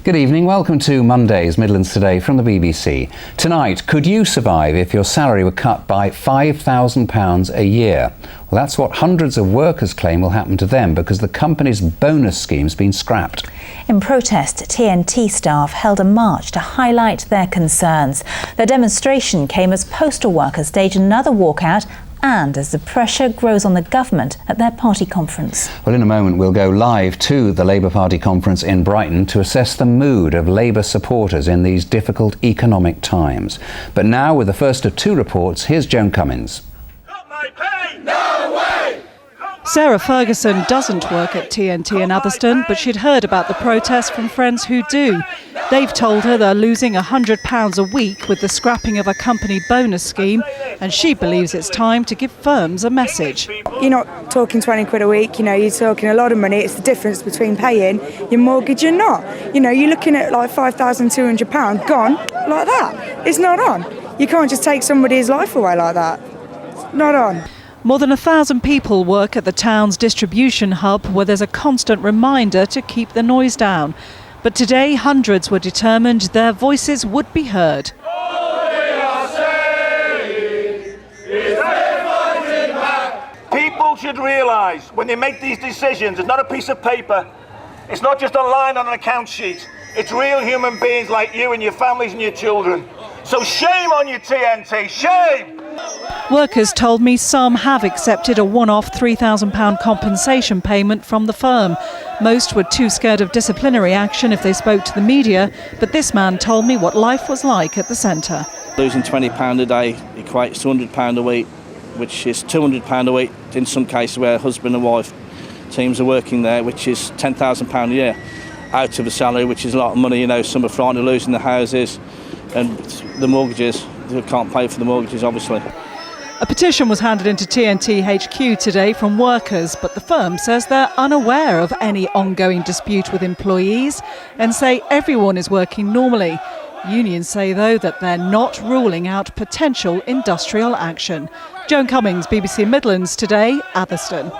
Good evening, welcome to Monday's Midlands Today from the BBC. Tonight, could you survive if your salary were cut by £5,000 a year? Well, that's what hundreds of workers claim will happen to them because the company's bonus scheme's been scrapped. In protest, TNT staff held a march to highlight their concerns. Their demonstration came as postal workers staged another walkout and as the pressure grows on the government at their party conference. Well, in a moment we'll go live to the Labour Party conference in Brighton to assess the mood of Labour supporters in these difficult economic times. But now, with the first of two reports, here's Joan Cummins. Cut my pay! No way! Sarah Ferguson doesn't work at TNT in Atherstone, but she'd heard about the protest from friends who do. They've told her they're losing £100 a week with the scrapping of a company bonus scheme, and she believes it's time to give firms a message. You're not talking 20 quid a week, you're talking a lot of money. It's the difference between paying your mortgage and not. You're looking at like £5,200 gone like that. It's not on. You can't just take somebody's life away like that. It's not on. More than 1,000 people work at the town's distribution hub, where there's a constant reminder to keep the noise down. But today, hundreds were determined their voices would be heard. People should realise when they make these decisions, it's not a piece of paper, it's not just a line on an account sheet, it's real human beings like you and your families and your children. So shame on you, TNT, shame! Workers told me some have accepted a one-off £3,000 compensation payment from the firm. Most were too scared of disciplinary action if they spoke to the media, but this man told me what life was like at the centre. Losing £20 a day equates to £100 a week, which is £200 a week in some cases where husband and wife teams are working there, which is £10,000 a year out of a salary, which is a lot of money. Some are frightened of losing their houses and the mortgages. They can't pay for the mortgages, obviously. A petition was handed into TNT HQ today from workers, but the firm says they're unaware of any ongoing dispute with employees and say everyone is working normally. Unions say, though, that they're not ruling out potential industrial action. Joan Cummins, BBC Midlands Today, Atherstone.